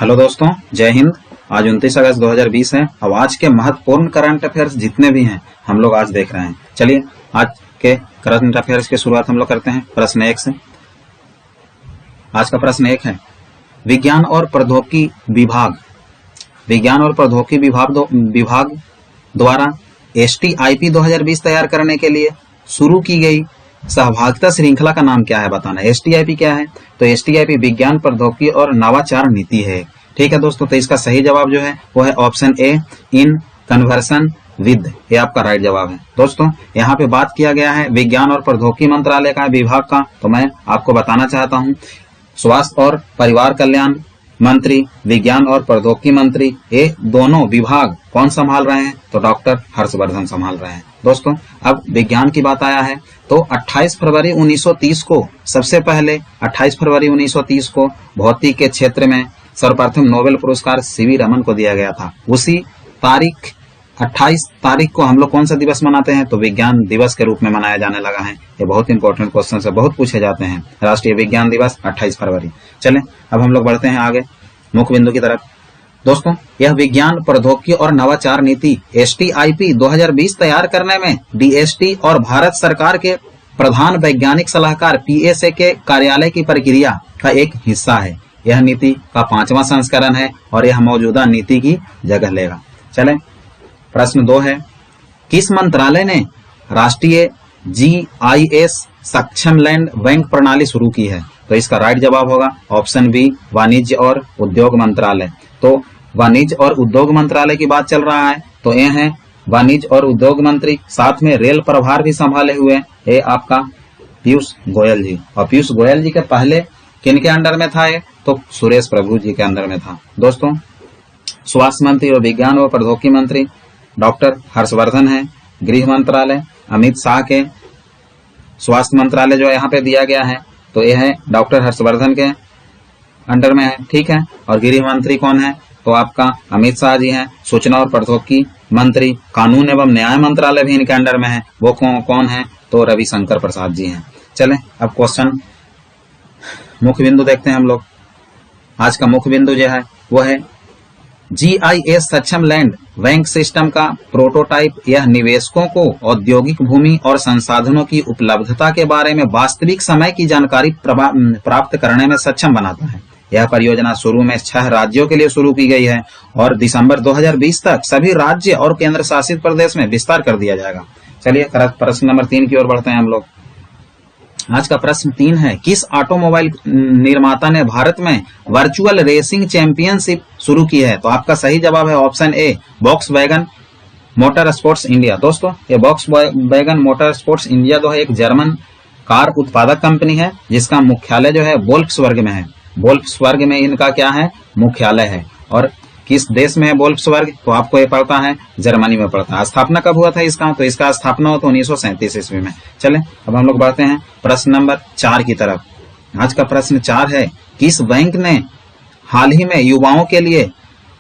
Hello दोस्तों, जय हिंद। आज 29 अगस्त 2020 है। अब आज के महत्वपूर्ण करंट अफेयर्स जितने भी हैं हम लोग आज देख रहे हैं। चलिए आज के करंट अफेयर्स की शुरुआत हम लोग करते हैं प्रश्न 1 से। आज का प्रश्न 1 है, विज्ञान और प्रौद्योगिकी विभाग द्वारा STIP 2020 तैयार करने के लिए शुरू की गई सहभागिता श्रृंखला का नाम क्या है, बताना। STIP क्या है? तो STIP विज्ञान प्रौद्योगिकी और नवाचार नीति है। ठीक है दोस्तों, तो इसका सही जवाब जो है वो है option A, in conversion with. ये आपका राइट जवाब है। दोस्तों यहाँ पे बात किया गया है विज्ञान और प्रौद्योगिकी मंत्रालय का विभाग का, तो मैं आपको बताना चाहता हूँ स्वास्थ्य और परिवार कल्याण मंत्री, विज्ञान और प्रौद्योगिकी मंत्री, ये दोनों विभाग कौन संभाल रहे हैं? तो डॉक्टर हर्षवर्धन संभाल रहे हैं। दोस्तों अब विज्ञान की बात आया है तो 28 फरवरी 1930 को सबसे पहले 28 फरवरी 1930 को भौतिकी के क्षेत्र में सर्वप्रथम नोबेल पुरस्कार सीवी रमन को दिया गया था। उसी तारीख 28 तारीख को हम लोग कौन सा दिवस मनाते हैं? तो विज्ञान दिवस के रूप में मनाया जाने लगा है। ये बहुत इंपॉर्टेंट क्वेश्चन है, बहुत पूछे जाते हैं। राष्ट्रीय विज्ञान दिवस 28 फरवरी। चलें अब हम लोग बढ़ते हैं आगे मुख्य बिंदु की तरफ। दोस्तों यह विज्ञान प्रौद्योगिकी और नवाचार नीति STIP 2020 तैयार करने में DST और भारत सरकार के प्रधान वैज्ञानिक सलाहकार PSA के कार्यालय की प्रक्रिया का एक हिस्सा है। यह नीति का 5वां संस्करण है और यह मौजूदा नीति की जगह लेगा। चलें प्रश्न 2 है, किस मंत्रालय ने राष्ट्रीय GIS सक्षम लैंड बैंक प्रणाली शुरू की है? तो इसका राइट जवाब होगा ऑप्शन बी, वाणिज्य और उद्योग मंत्रालय। तो वाणिज्य और उद्योग मंत्रालय की बात चल रहा है तो ये है वाणिज्य और उद्योग मंत्री, साथ में रेल प्रभार भी संभाले हुए ये आपका पीयूष गोयल जी। और पीयूष गोयल जी के पहले किनके अंडर में था ये? तो सुरेश प्रभु जी के अंदर में था। दोस्तों स्वास्थ्य मंत्री और विज्ञान व प्रौद्योगिकी मंत्री डॉक्टर हर्षवर्धन है। गृह मंत्रालय अमित शाह के स्वास्थ्य मंत्रालय जो यहाँ पे दिया गया है तो यह है डॉक्टर हर्षवर्धन के अंडर में है। ठीक है, और गृह मंत्री कौन है? तो आपका अमित शाह जी हैं। सूचना और प्रौद्योगिकी मंत्री, कानून एवं न्याय मंत्रालय भी इनके अंडर में है। वो कौन है? तो रविशंकर प्रसाद जी हैं। चलें अब क्वेश्चन मुख्य बिंदु देखते हैं हम लोग। आज का मुख्य बिंदु जो है वो है GIS सक्षम लैंड बैंक सिस्टम का प्रोटोटाइप। यह निवेशकों को औद्योगिक भूमि और संसाधनों की उपलब्धता के बारे में वास्तविक समय की जानकारी प्राप्त करने में सक्षम बनाता है। यह परियोजना शुरू में 6 राज्यों के लिए शुरू की गई है और दिसंबर 2020 तक सभी राज्य और केंद्र शासित प्रदेश में विस्तार कर दिया जाएगा। चलिए प्रश्न नंबर 3 की ओर बढ़ते हैं हम लोग। आज का प्रश्न 3 है, किस ऑटोमोबाइल निर्माता ने भारत में वर्चुअल रेसिंग चैंपियनशिप शुरू की है? तो आपका सही जवाब है option A, Volkswagen motor sports India. दोस्तों ये वॉक्सवैगन मोटर स्पोर्ट्स इंडिया जो है एक जर्मन कार उत्पादक कंपनी है जिसका मुख्यालय जो है वोल्क्सवर्ग में है। वोल्क्सवर्ग में इनका क्या है? मुख्यालय है। और किस देश में है वोल्क्सवर्ग? तो आपको ये पड़ता है जर्मनी में पड़ता है। स्थापना कब हुआ था इसका? तो इसका स्थापना हुआ था 1937 ईस्वी में। चलें अब हम लोग बढ़ते हैं प्रश्न नंबर 4 की तरफ। आज का प्रश्न 4 है, किस बैंक ने हाल ही में युवाओं के लिए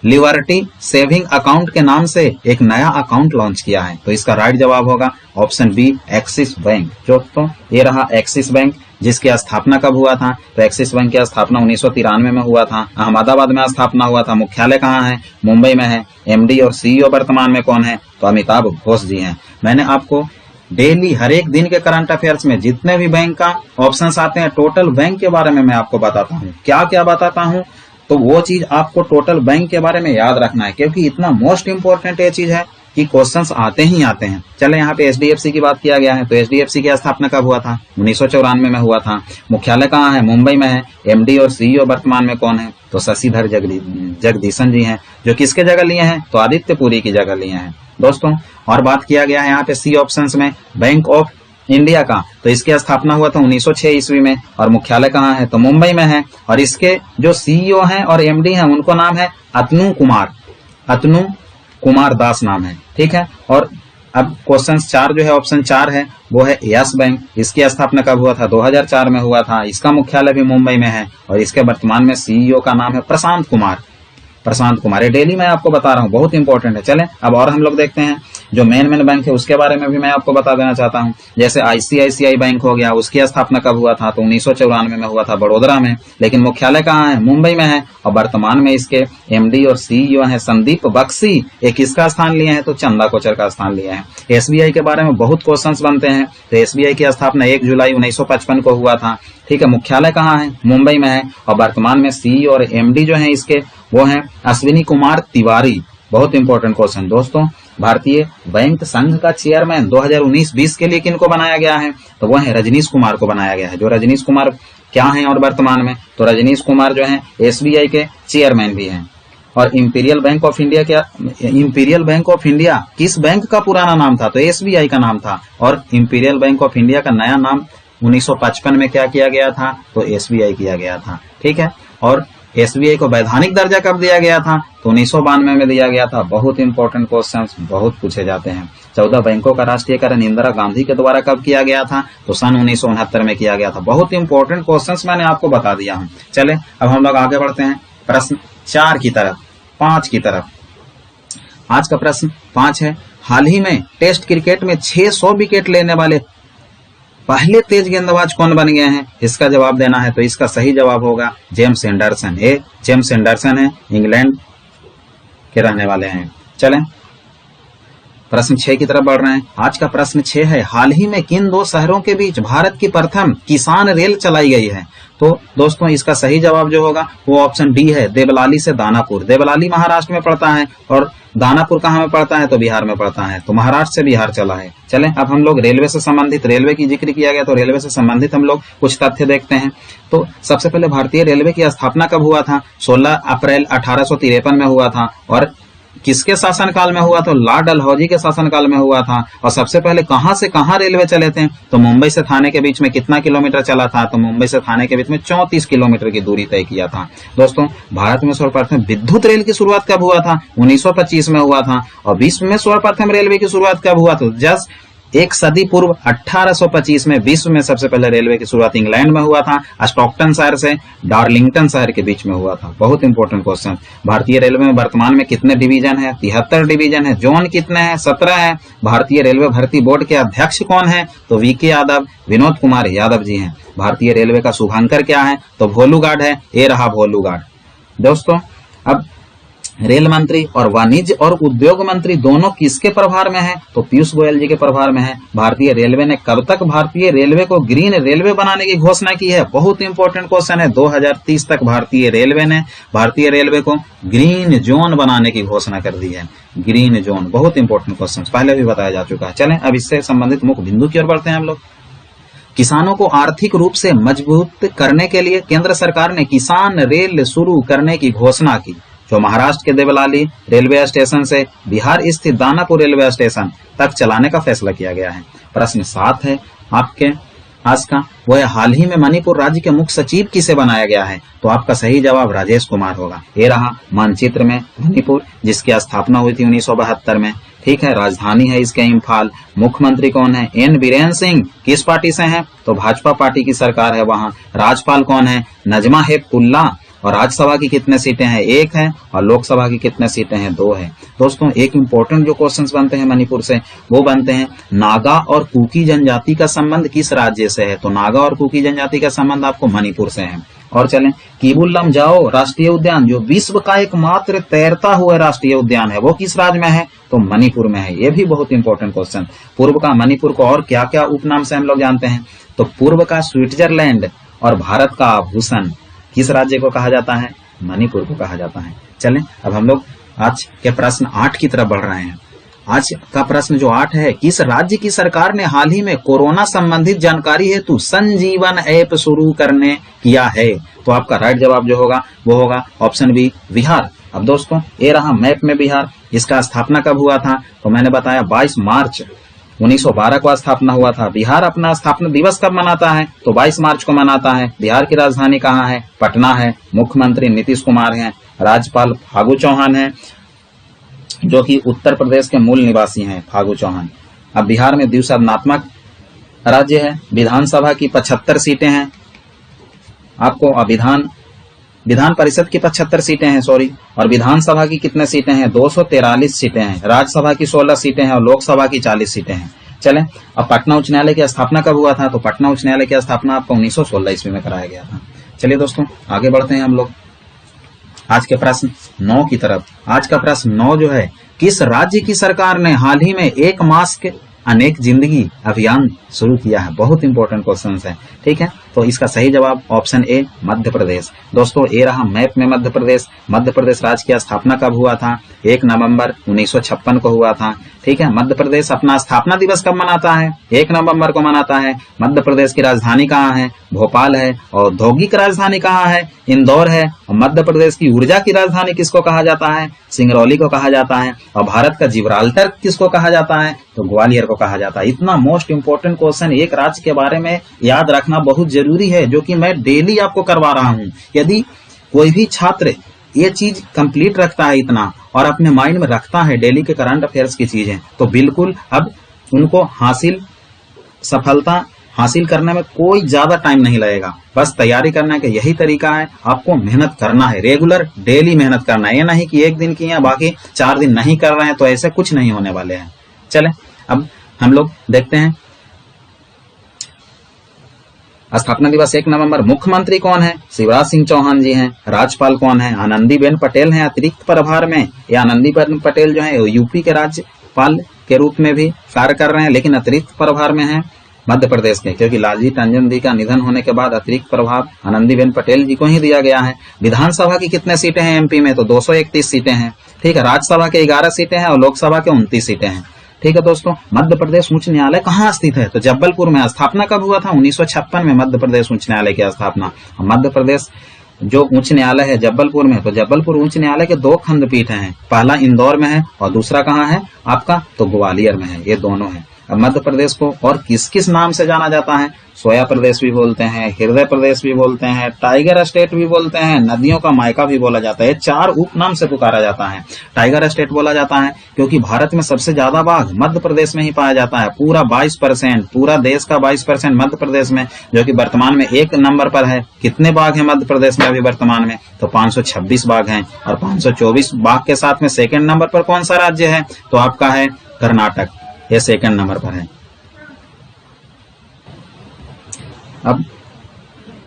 लिबर्टी सेविंग अकाउंट के नाम से एक नया अकाउंट लॉन्च किया है? तो इसका राइट जवाब होगा ऑप्शन बी, एक्सिस बैंक। दोस्तों ये रहा एक्सिस बैंक जिसकी स्थापना कब हुआ था? तो एक्सिस बैंक की स्थापना 1993 में हुआ था। अहमदाबाद में स्थापना हुआ था। मुख्यालय कहाँ है? मुंबई में है। MD और CEO वर्तमान में कौन है? तो अमिताभ घोष जी हैं। मैंने आपको डेली हर एक दिन के करंट अफेयर्स में जितने भी बैंक का ऑप्शंस आते हैं टोटल बैंक के बारे में मैं आपको बताता हूँ। क्या क्या बताता हूँ तो वो चीज आपको टोटल बैंक के बारे में याद रखना है क्योंकि इतना मोस्ट इंपोर्टेंट ये चीज है कि क्वेश्चंस आते ही आते हैं। चले यहाँ पे SDFC की बात किया गया है तो SDFC की स्थापना कब हुआ था? 1994 में हुआ था। मुख्यालय कहाँ है? मुंबई में है। MD और CEO वर्तमान में कौन है? तो शशिधर जगदीशन जी हैं जो किसके जगह लिए हैं? तो आदित्य पुरी की जगह लिए हैं। दोस्तों और बात किया गया है यहाँ पे C ऑप्शंस में बैंक ऑफ इंडिया का, तो इसकी स्थापना हुआ था 1906 ईस्वी में और मुख्यालय कहाँ है? तो मुंबई में है। और इसके जो CEO हैं और MD हैं उनको नाम है अतनु कुमार दास नाम है। ठीक है, और अब क्वेश्चन 4 जो है ऑप्शन 4 है वो है यस बैंक। इसकी स्थापना कब हुआ था? 2004 में हुआ था। इसका मुख्यालय भी मुंबई में है और इसके वर्तमान में CEO का नाम है प्रशांत कुमार। प्रशांत कुमार। ये डेली मैं आपको बता रहा हूँ, बहुत इंपॉर्टेंट है। चलें अब और हम लोग देखते हैं जो मेन बैंक है उसके बारे में भी मैं आपको बता देना चाहता हूँ। जैसे आईसीआईसीआई बैंक हो गया, उसकी स्थापना कब हुआ था? तो 1994 में हुआ था बड़ोदरा में, लेकिन मुख्यालय कहाँ है? मुंबई में है। और वर्तमान में इसके एमडी और सीईओ हैं संदीप बख्शी। ये किसका स्थान लिए हैं? तो चंदा कोचर का स्थान लिए हैं। एसबीआई के बारे में बहुत क्वेश्चंस बनते हैं। तो एसबीआई की स्थापना 1 जुलाई 1955 को हुआ था। ठीक है, मुख्यालय कहाँ है? मुंबई में है। और वर्तमान में सीईओ और एमडी जो हैं इसके वो हैं अश्विनी कुमार तिवारी। बहुत इंपॉर्टेंट क्वेश्चन दोस्तों। भारतीय बैंक संघ का चेयरमैन 2019-20 के लिए किनको बनाया गया है? तो वो है रजनीश कुमार को बनाया गया है। जो रजनीश कुमार क्या हैं और वर्तमान में? तो रजनीश कुमार जो है एसबीआई के चेयरमैन भी हैं। और इंपीरियल बैंक ऑफ इंडिया क्या? इंपीरियल बैंक ऑफ इंडिया किस बैंक का पुराना नाम था? तो एसबीआई का नाम था। और इंपीरियल बैंक ऑफ इंडिया का नया नाम 1955 में क्या किया गया था? तो एसबीआई किया गया था। ठीक है, और एसबीआई को वैधानिक दर्जा कब दिया गया था? तो 1992 में दिया गया था। बहुत इंपॉर्टेंट क्वेश्चंस बहुत पूछे जाते हैं। 14 बैंकों का राष्ट्रीयकरण इंदिरा गांधी के द्वारा कब किया गया था? तो सन 1969 में किया गया था। बहुत इंपॉर्टेंट क्वेश्चंस मैंने आपको बता दिया हूं। चले अब हम लोग आगे बढ़ते हैं प्रश्न 4 की तरफ, 5 की तरफ। आज का प्रश्न 5 है, हाल ही में टेस्ट क्रिकेट में 600 विकेट लेने वाले पहले तेज गेंदबाज कौन बन गए हैं? इसका जवाब देना है। तो इसका सही जवाब होगा जेम्स एंडरसन। जेम्स एंडरसन है, इंग्लैंड के रहने वाले हैं। चलें प्रश्न 6 की तरफ बढ़ रहे हैं। आज का प्रश्न 6 है, हाल ही में किन 2 शहरों के बीच भारत की प्रथम किसान रेल चलाई गई है? तो दोस्तों इसका सही जवाब जो होगा वो ऑप्शन डी है, देवलाली से दानापुर। देवलाली महाराष्ट्र में पड़ता है और दानापुर कहाँ में पड़ता है? तो बिहार में पड़ता है। तो महाराष्ट्र से बिहार चला है। चलें अब हम लोग रेलवे से संबंधित, रेलवे की जिक्र किया गया तो रेलवे से संबंधित हम लोग कुछ तथ्य देखते हैं। तो सबसे पहले भारतीय रेलवे की स्थापना कब हुआ था? 16 अप्रैल 1853 में हुआ था। और किसके शासनकाल में हुआ? तो लॉर्ड डलहौजी के शासनकाल में हुआ था। और सबसे पहले कहां से कहां रेलवे चले थे? तो मुंबई से थाने के बीच में कितना किलोमीटर चला था? तो मुंबई से थाने के बीच में 34 किलोमीटर की दूरी तय किया था। दोस्तों भारत में सर्वप्रथम विद्युत रेल की शुरुआत कब हुआ था? 1925 में हुआ था। और विश्व में सर्वप्रथम रेलवे की शुरुआत कब हुआ? तो जस्ट 1 सदी पूर्व 1825 में विश्व में सबसे पहले रेलवे की शुरुआत इंग्लैंड में हुआ था। स्टॉकटन शहर से डार्लिंगटन शहर के बीच में हुआ था। बहुत इंपॉर्टेंट क्वेश्चन। भारतीय रेलवे में वर्तमान में कितने डिवीजन है? 73 डिवीजन है। जोन कितने हैं? 17 है। भारतीय रेलवे भर्ती बोर्ड के अध्यक्ष कौन है? तो वीके यादव, विनोद कुमार यादव जी हैं। भारतीय रेलवे का शुभांकर क्या है? तो भोलू गार्ड है। ये रहा भोलू गार्ड। दोस्तों अब रेल मंत्री और वाणिज्य और उद्योग मंत्री दोनों किसके प्रभार में है? तो पीयूष गोयल जी के प्रभार में है। भारतीय रेलवे ने कब तक भारतीय रेलवे को ग्रीन रेलवे बनाने की घोषणा की है? बहुत इंपॉर्टेंट क्वेश्चन है। 2030 तक भारतीय रेलवे ने भारतीय रेलवे को ग्रीन जोन बनाने की घोषणा कर दी है। ग्रीन जोन बहुत इंपॉर्टेंट क्वेश्चन पहले भी बताया जा चुका है। चलें अब इससे संबंधित मुख्य बिंदु की ओर बढ़ते हैं हम लोग। किसानों को आर्थिक रूप से मजबूत करने के लिए केंद्र सरकार ने किसान रेल शुरू करने की घोषणा की, जो महाराष्ट्र के देवलाली रेलवे स्टेशन से बिहार स्थित दानापुर रेलवे स्टेशन तक चलाने का फैसला किया गया है। प्रश्न 7 है आपके आज का, वो है हाल ही में मणिपुर राज्य के मुख्य सचिव किसे बनाया गया है? तो आपका सही जवाब राजेश कुमार होगा। ये रहा मानचित्र में मणिपुर, जिसकी स्थापना हुई थी 1972 में। ठीक है, राजधानी है इसके इम्फाल। मुख्यमंत्री कौन है? एन बीरेन सिंह। किस पार्टी से हैं? तो भाजपा पार्टी की सरकार है वहां। राज्यपाल कौन है? नजमा हेपतुल्ला। और राज्यसभा की कितने सीटें हैं? 1 है। और लोकसभा की कितने सीटें हैं? 2 है। दोस्तों एक इंपॉर्टेंट जो क्वेश्चंस बनते हैं मणिपुर से वो बनते हैं, नागा और कुकी जनजाति का संबंध किस राज्य से है? तो नागा और कुकी जनजाति का संबंध आपको मणिपुर से है। और चलें किबुल लमजाओ राष्ट्रीय उद्यान, जो विश्व का एकमात्र तैरता हुआ राष्ट्रीय उद्यान है, वो किस राज्य में है? तो मणिपुर में है। ये भी बहुत इंपॉर्टेंट क्वेश्चन। पूर्व का मणिपुर को और क्या क्या उपनाम से हम लोग जानते हैं? तो पूर्व का स्विट्जरलैंड और भारत का आभूषण किस राज्य को कहा जाता है? मणिपुर को कहा जाता है। चलें अब हम लोग आज के प्रश्न 8 की तरफ बढ़ रहे हैं। आज का प्रश्न जो 8 है, किस राज्य की सरकार ने हाल ही में कोरोना संबंधित जानकारी हेतु संजीवन ऐप शुरू करने किया है? तो आपका राइट जवाब जो होगा वो होगा ऑप्शन बी, बिहार। अब दोस्तों ये रहा मैप में बिहार। इसका स्थापना कब हुआ था? तो मैंने बताया 22 मार्च 1912 को स्थापना हुआ था। बिहार अपना स्थापना दिवस कब मनाता है? तो 22 मार्च को मनाता है। बिहार की राजधानी कहाँ है? पटना है। मुख्यमंत्री नीतीश कुमार हैं। राज्यपाल फागू चौहान हैं, जो कि उत्तर प्रदेश के मूल निवासी हैं फागू चौहान। अब बिहार में द्विसदनात्मक राज्य है। विधानसभा की 75 सीटें हैं। आपको विधान विधान परिषद की 75 सीटें हैं, सॉरी, और विधानसभा की कितने सीटें हैं? 243 सीटें हैं। राज्यसभा की 16 सीटें हैं और लोकसभा की 40 सीटें हैं। चलें, अब पटना उच्च न्यायालय की स्थापना कब हुआ था? तो पटना उच्च न्यायालय की स्थापना आपको 1916 ईस्वी में कराया गया था। चलिए दोस्तों, आगे बढ़ते हैं हम लोग आज के प्रश्न 9 की तरफ। आज का प्रश्न 9 जो है, किस राज्य की सरकार ने हाल ही में एक मास्क अनेक जिंदगी अभियान शुरू किया है? बहुत इंपॉर्टेंट क्वेश्चन है, ठीक है। तो इसका सही जवाब ऑप्शन ए, मध्य प्रदेश। दोस्तों, ये रहा मैप में मध्य प्रदेश। मध्य प्रदेश राज्य की स्थापना कब हुआ था? 1 नवंबर 1956 को हुआ था, ठीक है। मध्य प्रदेश अपना स्थापना दिवस कब मनाता है? 1 नवंबर को मनाता है। मध्य प्रदेश की राजधानी कहाँ है? भोपाल है। औद्योगिक राजधानी कहाँ है? इंदौर है। और मध्य प्रदेश की ऊर्जा की राजधानी किसको कहा जाता है? सिंगरौली को कहा जाता है। और भारत का जिब्राल्टर किसको कहा जाता है? तो ग्वालियर को कहा जाता है। इतना मोस्ट इंपोर्टेंट क्वेश्चन एक राज्य के बारे में याद रखना बहुत जरूरी है, जो कि मैं डेली आपको करवा रहा हूं। यदि कोई भी छात्र ये चीज कंप्लीट रखता है इतना और अपने माइंड में रखता है डेली के करंट अफेयर्स की चीजें, तो बिल्कुल अब उनको सफलता हासिल करने में कोई ज्यादा टाइम नहीं लगेगा। बस तैयारी करने का यही तरीका है, आपको मेहनत करना है, रेगुलर डेली मेहनत करना है। ये नहीं कि एक दिन किया बाकी 4 दिन नहीं कर रहे हैं, तो ऐसे कुछ नहीं होने वाले हैं। चलें, अब हम लोग देखते हैं स्थापना दिवस 1 नवंबर। मुख्यमंत्री कौन है? शिवराज सिंह चौहान जी हैं। राज्यपाल कौन है? आनंदीबेन पटेल हैं अतिरिक्त प्रभार में। ये आनंदीबेन पटेल जो है यूपी के राज्यपाल के रूप में भी कार्य कर रहे हैं, लेकिन अतिरिक्त प्रभार में हैं मध्य प्रदेश के, क्योंकि लालजी टंडन जी का निधन होने के बाद अतिरिक्त प्रभार आनंदीबेन पटेल जी को ही दिया गया है। विधानसभा की कितने सीटें हैं एमपी में? तो 231 सीटें हैं, ठीक है। राज्यसभा के 11 सीटें हैं और लोकसभा के 29 सीटें हैं, ठीक है दोस्तों। मध्य प्रदेश उच्च न्यायालय कहाँ स्थित है? तो जबलपुर में। स्थापना कब हुआ था? 1956 में मध्य प्रदेश उच्च न्यायालय की स्थापना। मध्य प्रदेश जो उच्च न्यायालय है जबलपुर में, तो जबलपुर उच्च न्यायालय के 2 खंडपीठ हैं। पहला इंदौर में है और दूसरा कहाँ है आपका? तो ग्वालियर में है। ये दोनों है। अब मध्य प्रदेश को और किस किस नाम से जाना जाता है? सोया प्रदेश भी बोलते हैं, हृदय प्रदेश भी बोलते हैं, टाइगर स्टेट भी बोलते हैं, नदियों का मायका भी बोला जाता है। 4 उपनाम से पुकारा जाता है। टाइगर स्टेट बोला जाता है क्योंकि भारत में सबसे ज्यादा बाघ मध्य प्रदेश में ही पाया जाता है। पूरा 22%, पूरा देश का 22% मध्य प्रदेश में, जो कि वर्तमान में 1 नंबर पर है। कितने बाघ हैं मध्य प्रदेश में अभी वर्तमान में? तो 526 बाघ हैं। और 524 बाघ के साथ में 2nd नंबर पर कौन सा राज्य है? तो आपका है कर्नाटक, ये 2nd नंबर पर है। अब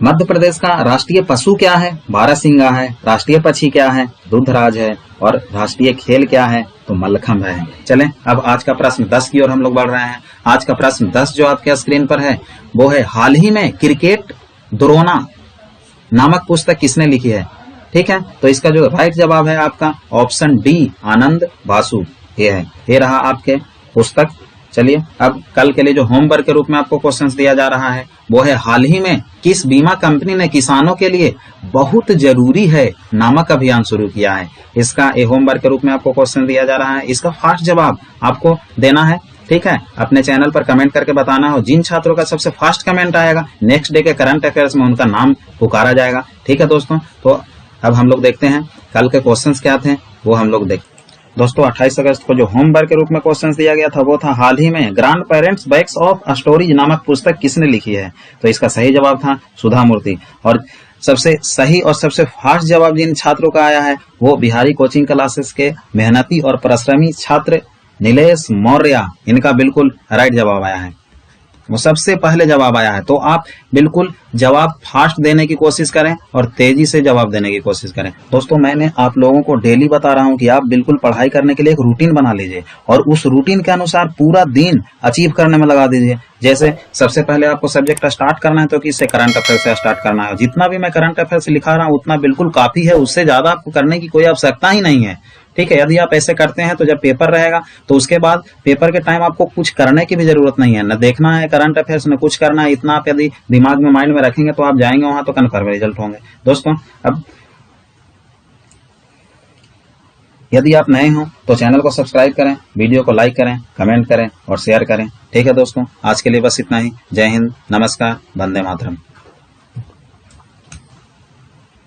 मध्य प्रदेश का राष्ट्रीय पशु क्या है? बारहसिंगा है। राष्ट्रीय पक्षी क्या है? दूधराज है। और राष्ट्रीय खेल क्या है? तो मल्लखंभ है। चलें, अब आज का प्रश्न 10 की ओर हम लोग बढ़ रहे हैं। आज का प्रश्न 10 जो आपके स्क्रीन पर है वो है, हाल ही में क्रिकेट द्रोणा नामक पुस्तक किसने लिखी है? ठीक है, तो इसका जो राइट जवाब है आपका ऑप्शन डी, आनंद बासु। ये है, ये रहा आपके पुस्तक। चलिए, अब कल के लिए जो होमवर्क के रूप में आपको क्वेश्चंस दिया जा रहा है वो है, हाल ही में किस बीमा कंपनी ने किसानों के लिए बहुत जरूरी है नामक अभियान शुरू किया है? इसका ये होमवर्क के रूप में आपको क्वेश्चन दिया जा रहा है। इसका फास्ट जवाब आपको देना है, ठीक है। अपने चैनल पर कमेंट करके बताना हो। जिन छात्रों का सबसे फास्ट कमेंट आएगा नेक्स्ट डे के करंट अफेयर्स में उनका नाम पुकारा जाएगा, ठीक है दोस्तों। तो अब हम लोग देखते हैं कल के क्वेश्चंस क्या थे, वो हम लोग देखते हैं। दोस्तों 28 अगस्त को जो होमवर्क के रूप में क्वेश्चंस दिया गया था वो था, हाल ही में grandparents bags of stories नामक पुस्तक किसने लिखी है? तो इसका सही जवाब था सुधा मूर्ति। और सबसे सही और सबसे फास्ट जवाब जिन छात्रों का आया है वो बिहारी कोचिंग क्लासेस के मेहनती और परिश्रमी छात्र नीलेश मौर्य, इनका बिल्कुल राइट जवाब आया है, वो सबसे पहले जवाब आया है। तो आप बिल्कुल जवाब फास्ट देने की कोशिश करें और तेजी से जवाब देने की कोशिश करें। दोस्तों मैंने आप लोगों को डेली बता रहा हूं कि आप बिल्कुल पढ़ाई करने के लिए एक रूटीन बना लीजिए और उस रूटीन के अनुसार पूरा दिन अचीव करने में लगा दीजिए। जैसे सबसे पहले आपको सब्जेक्ट स्टार्ट करना है तो किससे? करंट अफेयर से स्टार्ट करना है। जितना भी मैं करंट अफेयर से लिखा रहा हूँ उतना बिल्कुल काफी है, उससे ज्यादा आपको करने की कोई आवश्यकता ही नहीं है, ठीक है। यदि आप ऐसे करते हैं तो जब पेपर रहेगा तो उसके बाद पेपर के टाइम आपको कुछ करने की भी जरूरत नहीं है, न देखना है करंट अफेयर्स, न कुछ करना है। इतना आप यदि दिमाग में माइंड में रखेंगे तो आप जाएंगे वहां तो कन्फर्म रिजल्ट होंगे। दोस्तों अब यदि आप नए हो तो चैनल को सब्सक्राइब करें, वीडियो को लाइक करें, कमेंट करें और शेयर करें, ठीक है दोस्तों। आज के लिए बस इतना ही। जय हिंद, नमस्कार, वंदे मातरम।